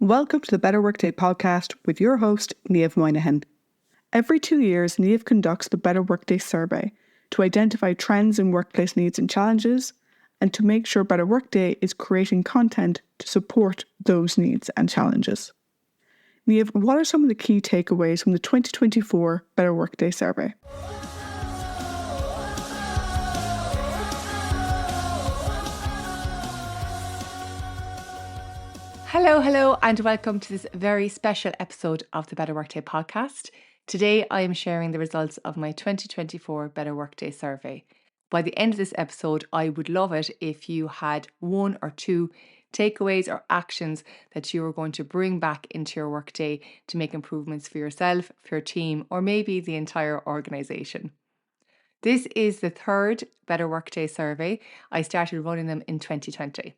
Welcome to the Better Workday podcast with your host, Niamh Moynihan. Every 2 years, Niamh conducts the Better Workday survey to identify trends in workplace needs and challenges, and to make sure Better Workday is creating content to support those needs and challenges. Niamh, what are some of the key takeaways from the 2024 Better Workday survey? Hello, and welcome to this very special episode of the Better Workday podcast. Today, I am sharing the results of my 2024 Better Workday survey. By the end of this episode, I would love it if you had one or two takeaways or actions that you are going to bring back into your workday to make improvements for yourself, for your team, or maybe the entire organisation. This is the third Better Workday survey. I started running them in 2020.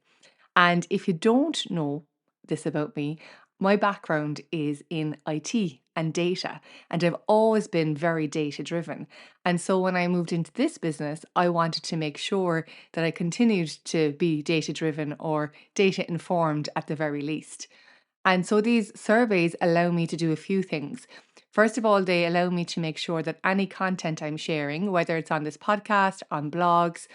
And if you don't know this about me, my background is in IT and data, and I've always been very data driven. And so when I moved into this business, I wanted to make sure that I continued to be data driven or data informed at the very least. And so these surveys allow me to do a few things. First of all, they allow me to make sure that any content I'm sharing, whether it's on this podcast, on blogs,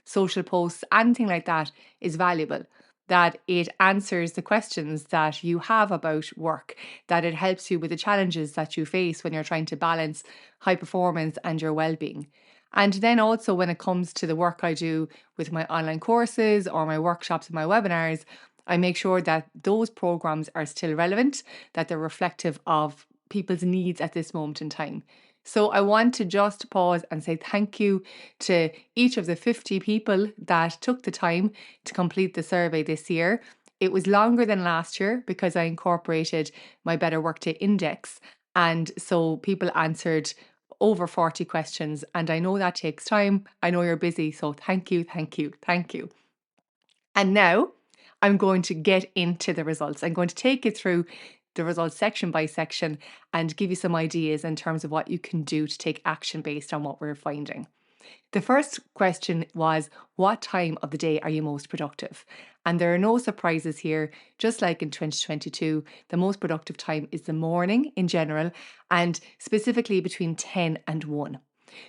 social posts, anything like that, is valuable. That it answers the questions that you have about work, that it helps you with the challenges that you face when you're trying to balance high performance and your well-being. And then also when it comes to the work I do with my online courses or my workshops and my webinars, I make sure that those programs are still relevant, that they're reflective of people's needs at this moment in time. So I want to just pause and say thank you to each of the 50 people that took the time to complete the survey this year. It was longer than last year because I incorporated my Better Workday Index. And so people answered over 40 questions. And I know that takes time. I know you're busy. So thank you. And now I'm going to get into the results. I'm going to take you through the results section by section and give you some ideas in terms of what you can do to take action based on what we're finding. The first question was, what time of the day are you most productive? And there are no surprises here. Just like in 2022, the most productive time is the morning in general, and specifically between 10 and 1.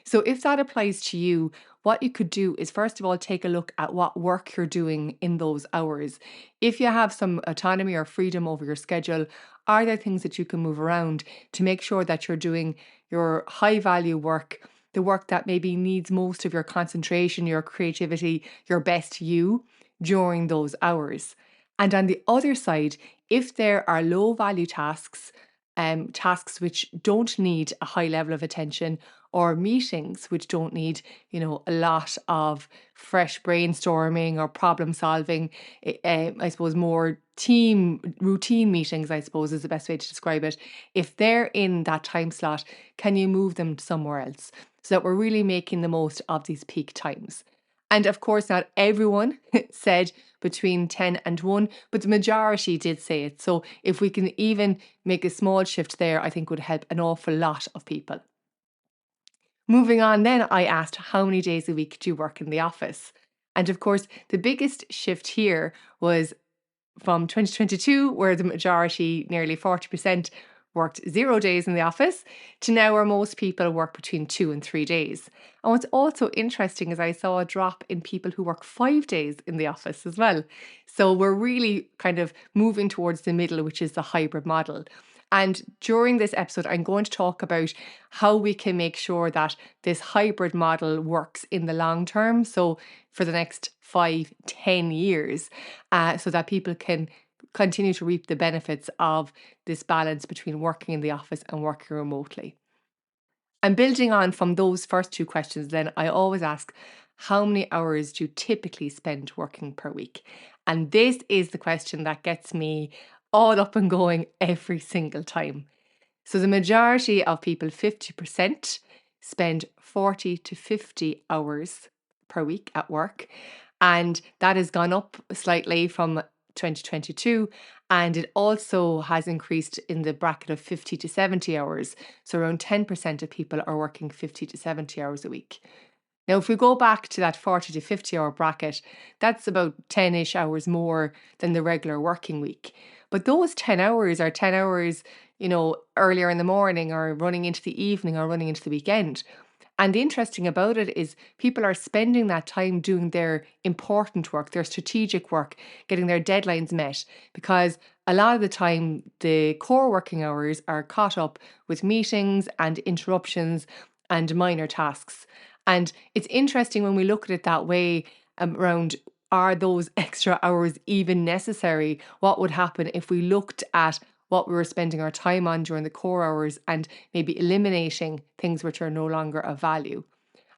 So if that applies to you, what you could do is first of all, take a look at what work you're doing in those hours. If you have some autonomy or freedom over your schedule, are there things that you can move around to make sure that you're doing your high value work, the work that maybe needs most of your concentration, your creativity, your best you during those hours? And on the other side, if there are low value tasks, tasks which don't need a high level of attention, or meetings which don't need, a lot of fresh brainstorming or problem solving, I suppose more team routine meetings, I suppose is the best way to describe it. If they're in that time slot, can you move them somewhere else so that we're really making the most of these peak times? And of course, not everyone said between 10 and 1, but the majority did say it. So if we can even make a small shift there, I think would help an awful lot of people. Moving on then, I asked how many days a week do you work in the office? And of course, the biggest shift here was from 2022, where the majority, nearly 40%, worked 0 days in the office, to now where most people work between 2 and 3 days. And what's also interesting is I saw a drop in people who work 5 days in the office as well. So we're really kind of moving towards the middle, which is the hybrid model. And during this episode, I'm going to talk about how we can make sure that this hybrid model works in the long term. So for the next 5-10 years, so that people can continue to reap the benefits of this balance between working in the office and working remotely. And building on from those first two questions, then I always ask, how many hours do you typically spend working per week? And this is the question that gets me all up and going every single time. So the majority of people, 50%, spend 40 to 50 hours per week at work. And that has gone up slightly from 2022. And it also has increased in the bracket of 50 to 70 hours. So around 10% of people are working 50 to 70 hours a week. Now, if we go back to that 40 to 50 hour bracket, that's about 10-ish hours more than the regular working week. But those 10 hours are 10 hours, earlier in the morning or running into the evening or running into the weekend. And the interesting about it is people are spending that time doing their important work, their strategic work, getting their deadlines met, because a lot of the time the core working hours are caught up with meetings and interruptions and minor tasks. And it's interesting when we look at it that way, around, are those extra hours even necessary? What would happen if we looked at what we were spending our time on during the core hours and maybe eliminating things which are no longer of value?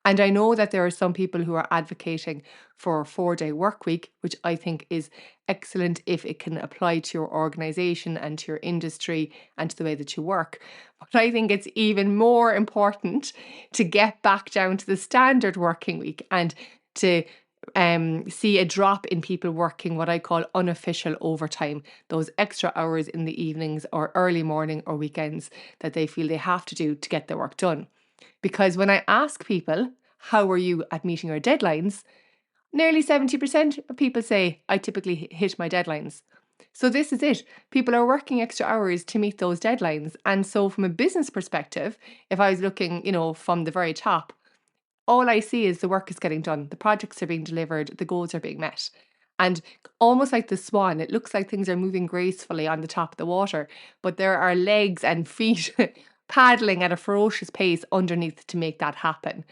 And I know that there are some people who are advocating for a 4-day work week, which I think is excellent if it can apply to your organization and to your industry and to the way that you work. But I think it's even more important to get back down to the standard working week and to see a drop in people working what I call unofficial overtime, those extra hours in the evenings or early morning or weekends that they feel they have to do to get their work done. Because when I ask people, how are you at meeting your deadlines? Nearly 70% of people say, I typically hit my deadlines. So this is it. People are working extra hours to meet those deadlines. And so from a business perspective, if I was looking, from the very top, all I see is the work is getting done, the projects are being delivered, the goals are being met. And almost like the swan, it looks like things are moving gracefully on the top of the water, but there are legs and feet paddling at a ferocious pace underneath to make that happen.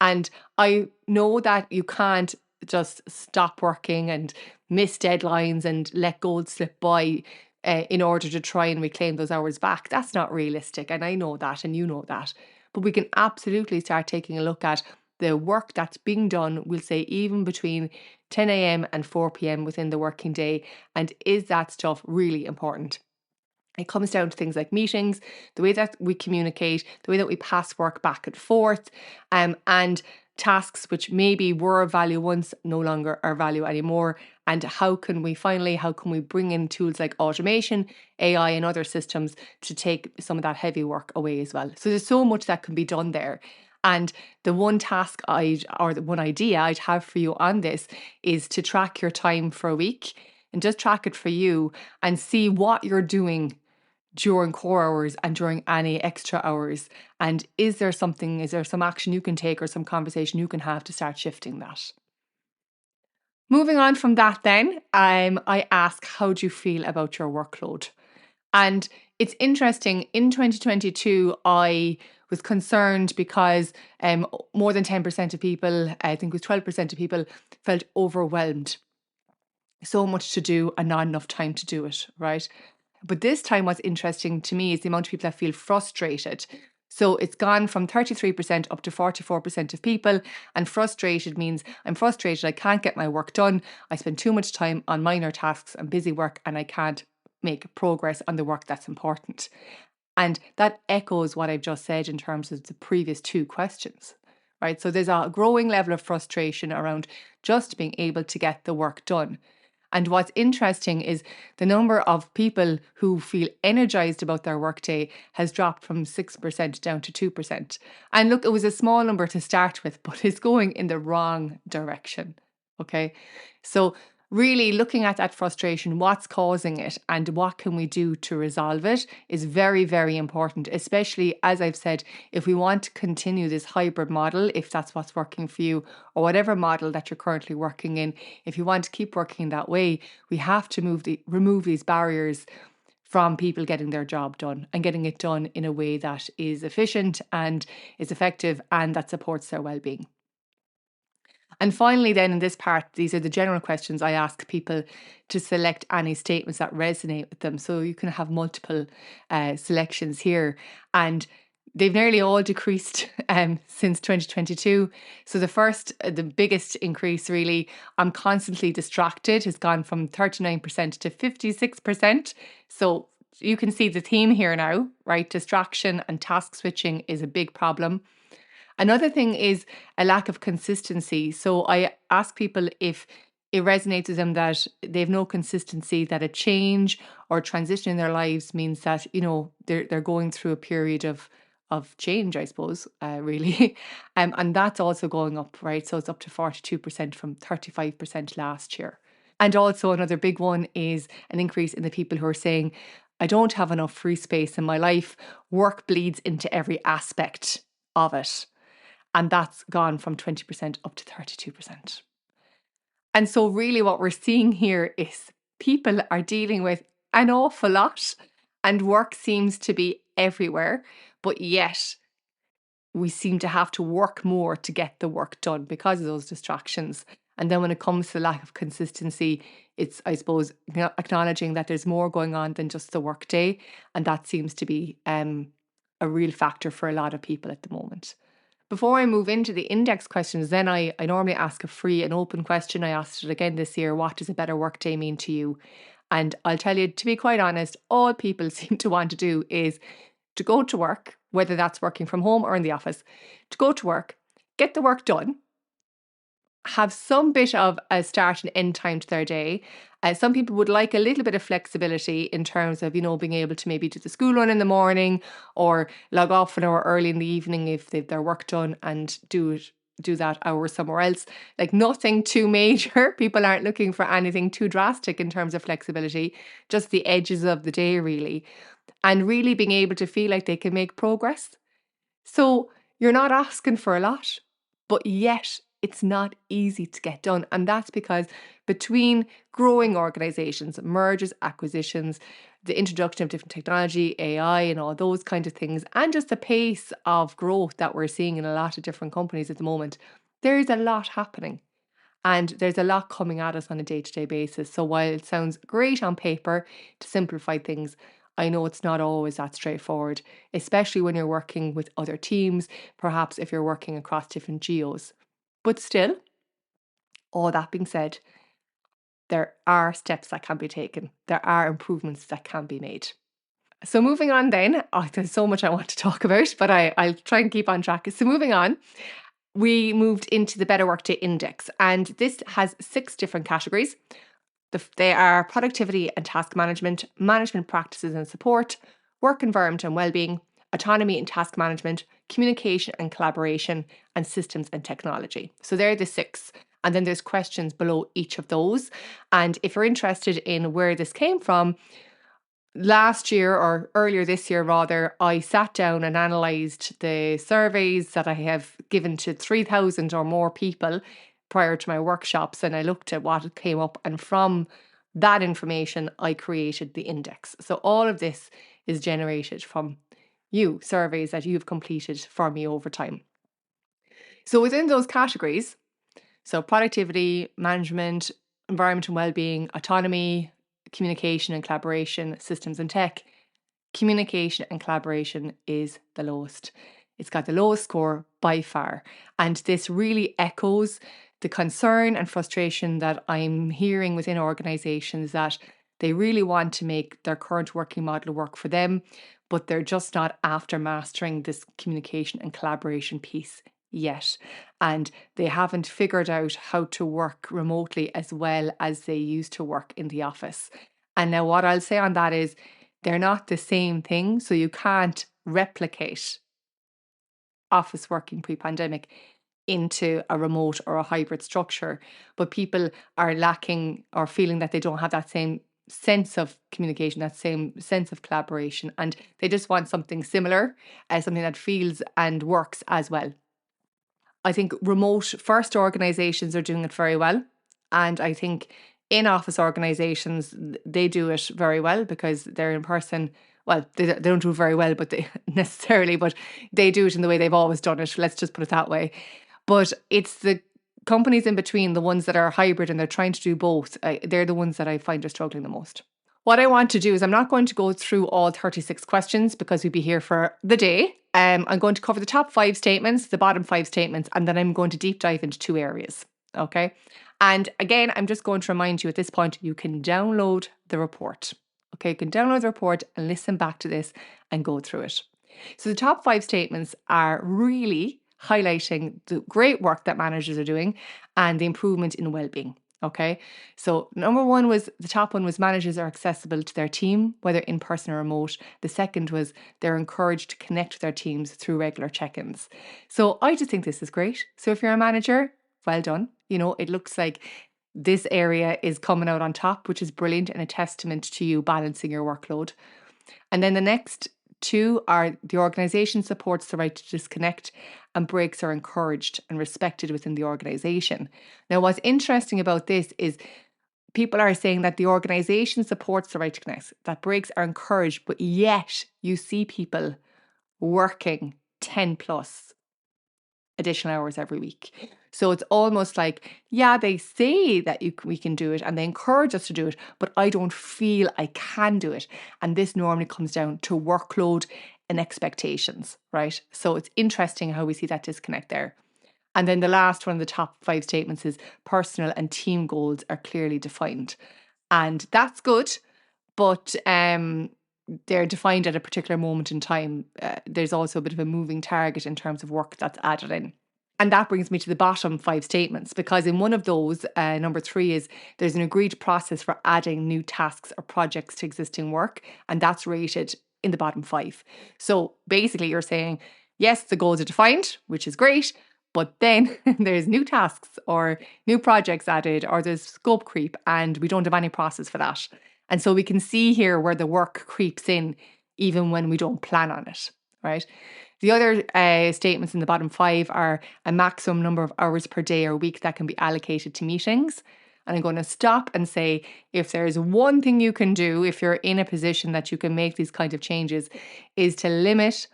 And I know that you can't just stop working and miss deadlines and let goals slip by in order to try and reclaim those hours back. That's not realistic. And I know that, and you know that. But we can absolutely start taking a look at the work that's being done, we'll say even between 10 a.m. and 4 p.m. within the working day. And is that stuff really important? It comes down to things like meetings, the way that we communicate, the way that we pass work back and forth, and tasks which maybe were of value once no longer are value anymore. And how can we bring in tools like automation, AI, and other systems to take some of that heavy work away as well? So there's so much that can be done there. And the one the one idea I'd have for you on this is to track your time for a week and just track it for you and see what you're doing during core hours and during any extra hours. And is there some action you can take or some conversation you can have to start shifting that? Moving on from that then, I ask, how do you feel about your workload? And it's interesting, in 2022, I was concerned because more than 10% of people, I think it was 12% of people, felt overwhelmed. So much to do and not enough time to do it, right? But this time, what's interesting to me is the amount of people that feel frustrated. So it's gone from 33% up to 44% of people. And frustrated means I'm frustrated, I can't get my work done. I spend too much time on minor tasks and busy work, and I can't make progress on the work that's important. And that echoes what I've just said in terms of the previous two questions, right? So there's a growing level of frustration around just being able to get the work done. And what's interesting is the number of people who feel energized about their workday has dropped from 6% down to 2%. And look, it was a small number to start with, but it's going in the wrong direction. Okay. So really looking at that frustration, what's causing it and what can we do to resolve it is very, very important, especially, as I've said, if we want to continue this hybrid model, if that's what's working for you, or whatever model that you're currently working in. If you want to keep working that way, we have to remove these barriers from people getting their job done and getting it done in a way that is efficient and is effective and that supports their well-being. And finally, then in this part, these are the general questions I ask people to select any statements that resonate with them. So you can have multiple selections here. And they've nearly all decreased since 2022. So the biggest increase really, I'm constantly distracted, has gone from 39% to 56%. So you can see the theme here now, right? Distraction and task switching is a big problem. Another thing is a lack of consistency. So I ask people if it resonates with them that they have no consistency, that a change or transition in their lives means that, they're going through a period of change, I suppose, really. And that's also going up, right? So it's up to 42% from 35% last year. And also another big one is an increase in the people who are saying, I don't have enough free space in my life. Work bleeds into every aspect of it. And that's gone from 20% up to 32%. And so really what we're seeing here is people are dealing with an awful lot and work seems to be everywhere, but yet we seem to have to work more to get the work done because of those distractions. And then when it comes to the lack of consistency, it's, I suppose, acknowledging that there's more going on than just the work day. And that seems to be a real factor for a lot of people at the moment. Before I move into the index questions, then I normally ask a free and open question. I asked it again this year. What does a better workday mean to you? And I'll tell you, to be quite honest, all people seem to want to do is to go to work, whether that's working from home or in the office, to go to work, get the work done, have some bit of a start and end time to their day. Some people would like a little bit of flexibility in terms of, being able to maybe do the school run in the morning or log off an hour early in the evening if they've their work done and do that hour somewhere else. Like nothing too major. People aren't looking for anything too drastic in terms of flexibility, just the edges of the day really. And really being able to feel like they can make progress. So you're not asking for a lot, but yet it's not easy to get done. And that's because between growing organizations, mergers, acquisitions, the introduction of different technology, AI, and all those kind of things, and just the pace of growth that we're seeing in a lot of different companies at the moment, there's a lot happening. And there's a lot coming at us on a day-to-day basis. So while it sounds great on paper to simplify things, I know it's not always that straightforward, especially when you're working with other teams, perhaps if you're working across different geos. But still, all that being said, there are steps that can be taken. There are improvements that can be made. So moving on then, there's so much I want to talk about, but I'll try and keep on track. So moving on, we moved into the Better Workday Index, and this has 6 different categories. They are productivity and task management, management practices and support, work environment and well-being, autonomy and task management, communication and collaboration, and systems and technology. So they're the 6. And then there's questions below each of those. And if you're interested in where this came from, last year or earlier this year rather, I sat down and analysed the surveys that I have given to 3,000 or more people prior to my workshops, and I looked at what came up, and from that information I created the index. So all of this is generated from surveys that you've completed for me over time. So within those categories, so productivity, management, environment and well-being, autonomy, communication and collaboration, systems and tech, communication and collaboration is the lowest. It's got the lowest score by far. And this really echoes the concern and frustration that I'm hearing within organizations that they really want to make their current working model work for them, but they're just not after mastering this communication and collaboration piece yet. And they haven't figured out how to work remotely as well as they used to work in the office. And now what I'll say on that is they're not the same thing. So you can't replicate office working pre-pandemic into a remote or a hybrid structure, but people are lacking or feeling that they don't have that same sense of communication, that same sense of collaboration, and they just want something similar, something that feels and works as well. I think remote first organizations are doing it very well, and I think in-office organizations, they do it very well because they're in person. Well, they don't do it very well, but they necessarily, but they do it in the way they've always done it. Let's just put it that way. But it's the companies in between, the ones that are hybrid and they're trying to do both, they're the ones that I find are struggling the most. What I want to do is I'm not going to go through all 36 questions because we'd be here for the day. I'm going to cover the top 5 statements, the bottom 5 statements, and then I'm going to deep dive into 2 areas. Okay. And again, I'm just going to remind you at this point, you can download the report. Okay. You can download the report and listen back to this and go through it. So the top 5 statements are really highlighting the great work that managers are doing and the improvement in well-being. Okay, so the top one was managers are accessible to their team, whether in person or remote. The second was they're encouraged to connect with their teams through regular check-ins. So I just think this is great. So if you're a manager, well done. It looks like This area is coming out on top, which is brilliant and a testament to you balancing your workload. And then the next two are the organisation supports the right to disconnect, and breaks are encouraged and respected within the organisation. Now, what's interesting about this is people are saying that the organisation supports the right to connect, that breaks are encouraged, but yet you see people working 10 plus additional hours every week. So it's almost like, yeah, they say that we can do it and they encourage us to do it, but I don't feel I can do it. And this normally comes down to workload and expectations, right? So it's interesting how we see that disconnect there. And then the last one of the top 5 statements is personal and team goals are clearly defined. And that's good, but they're defined at a particular moment in time. There's also a bit of a moving target in terms of work that's added in. And that brings me to the bottom 5 statements, because in one of those, number 3 is there's an agreed process for adding new tasks or projects to existing work, and that's rated in the bottom 5. So basically you're saying, yes, the goals are defined, which is great, but then there's new tasks or new projects added, or there's scope creep, and we don't have any process for that. And so we can see here where the work creeps in even when we don't plan on it, right? The other statements in the bottom 5 are a maximum number of hours per day or week that can be allocated to meetings. And I'm going to stop and say, if there's one thing you can do, if you're in a position that you can make these kind of changes, is to limit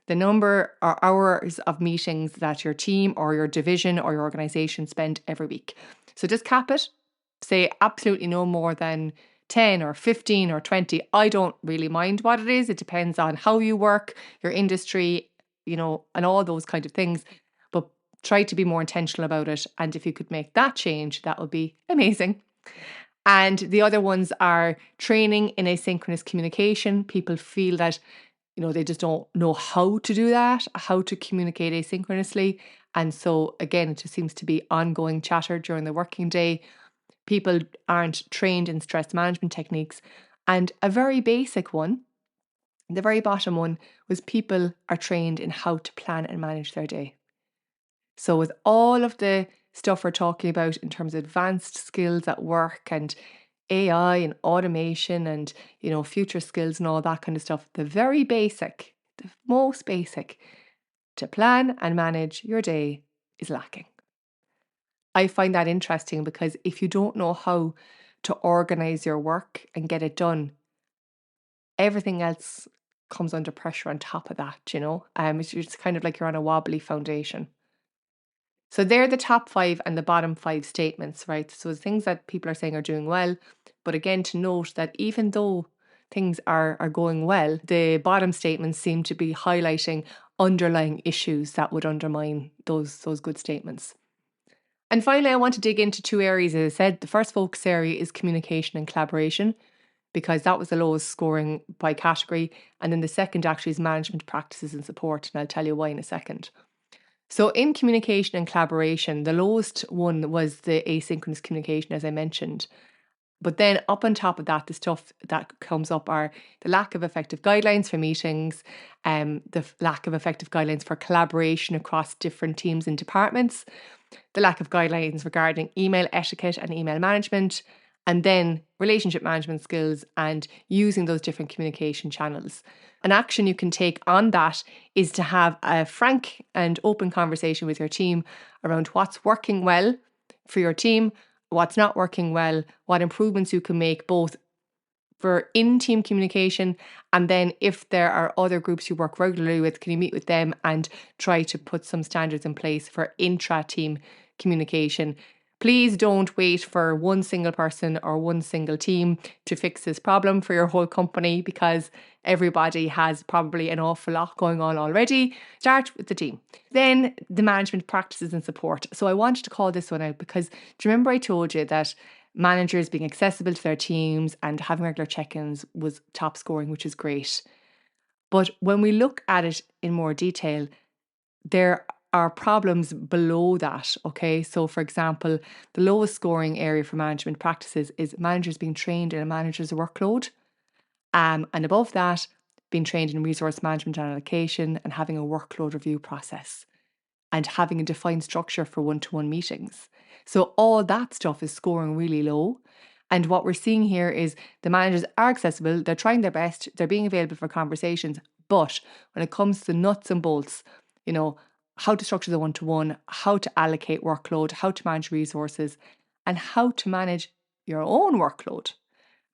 the number or hours of meetings that your team or your division or your organization spend every week. So just cap it. Say absolutely no more than 10 or 15 or 20. I don't really mind what it is. It depends on how you work, your industry, and all those kind of things. But try to be more intentional about it. And if you could make that change, that would be amazing. And the other ones are training in asynchronous communication. People feel that, they just don't know how to do that, how to communicate asynchronously. And so again, it just seems to be ongoing chatter during the working day. People aren't trained in stress management techniques. And a very basic one, the very bottom one, was people are trained in how to plan and manage their day. So with all of the stuff we're talking about in terms of advanced skills at work and AI and automation and, future skills and all that kind of stuff, the very basic, the most basic, to plan and manage your day is lacking. I find that interesting because if you don't know how to organize your work and get it done, everything else comes under pressure on top of that, it's kind of like you're on a wobbly foundation. So they're the top 5 and the bottom 5 statements, right? So the things that people are saying are doing well. But again, to note that even though things are going well, the bottom statements seem to be highlighting underlying issues that would undermine those good statements. And finally, I want to dig into 2 areas. As I said, the first focus area is communication and collaboration, because that was the lowest scoring by category. And then the second actually is management practices and support. And I'll tell you why in a second. So in communication and collaboration, the lowest one was the asynchronous communication, as I mentioned. But then up on top of that, the stuff that comes up are the lack of effective guidelines for meetings, the lack of effective guidelines for collaboration across different teams and departments, the lack of guidelines regarding email etiquette and email management, and then relationship management skills and using those different communication channels. An action you can take on that is to have a frank and open conversation with your team around what's working well for your team, what's not working well, what improvements you can make both for in-team communication, and then if there are other groups you work regularly with, can you meet with them and try to put some standards in place for intra-team communication. Please don't wait for one single person or one single team to fix this problem for your whole company, because everybody has probably an awful lot going on already. Start with the team. Then the management practices and support. So I wanted to call this one out because do you remember I told you that managers being accessible to their teams and having regular check-ins was top scoring, which is great. But when we look at it in more detail, there are problems below that, okay? So for example, the lowest scoring area for management practices is managers being trained in a manager's workload. And above that, being trained in resource management and allocation and having a workload review process. and having a defined structure for one-to-one meetings. So all that stuff is scoring really low. And what we're seeing here is the managers are accessible, they're trying their best, they're being available for conversations. But when it comes to nuts and bolts, how to structure the one-to-one, how to allocate workload, how to manage resources, and how to manage your own workload,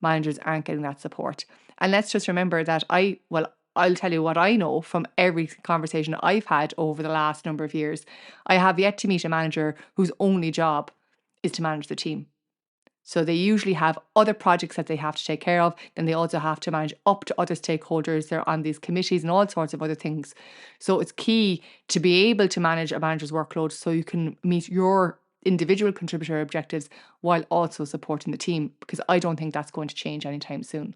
managers aren't getting that support. And let's just remember that I'll tell you what I know from every conversation I've had over the last number of years. I have yet to meet a manager whose only job is to manage the team. So they usually have other projects that they have to take care of. Then they also have to manage up to other stakeholders. They're on these committees and all sorts of other things. So it's key to be able to manage a manager's workload so you can meet your individual contributor objectives while also supporting the team, because I don't think that's going to change anytime soon.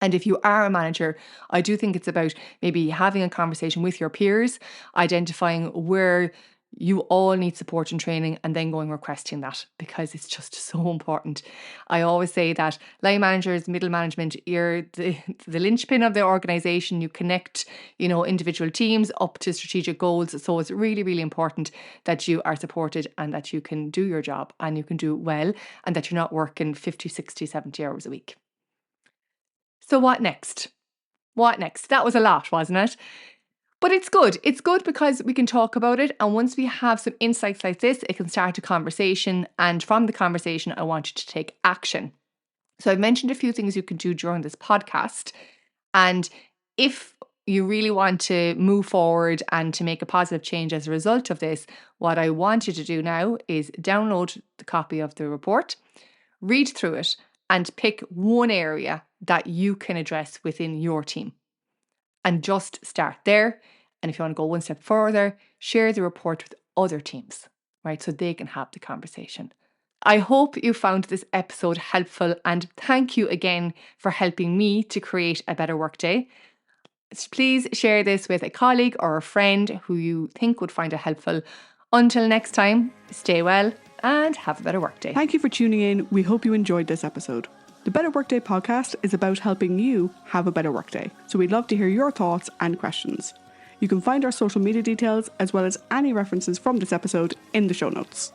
And if you are a manager, I do think it's about maybe having a conversation with your peers, identifying where you all need support and training, and then going requesting that, because it's just so important. I always say that line managers, middle management, you're the linchpin of the organization. You connect, individual teams up to strategic goals. So it's really, really important that you are supported and that you can do your job and you can do it well, and that you're not working 50, 60, 70 hours a week. So what next? What next? That was a lot, wasn't it? But it's good. It's good because we can talk about it. And once we have some insights like this, it can start a conversation. And from the conversation, I want you to take action. So I've mentioned a few things you can do during this podcast. And if you really want to move forward and to make a positive change as a result of this, what I want you to do now is download the copy of the report, read through it, and pick one area that you can address within your team. And just start there. And if you want to go one step further, share the report with other teams, right? So they can have the conversation. I hope you found this episode helpful, and thank you again for helping me to create a better workday. Please share this with a colleague or a friend who you think would find it helpful. Until next time, stay well and have a better workday. Thank you for tuning in. We hope you enjoyed this episode. The Better Workday podcast is about helping you have a better workday. So we'd love to hear your thoughts and questions. You can find our social media details as well as any references from this episode in the show notes.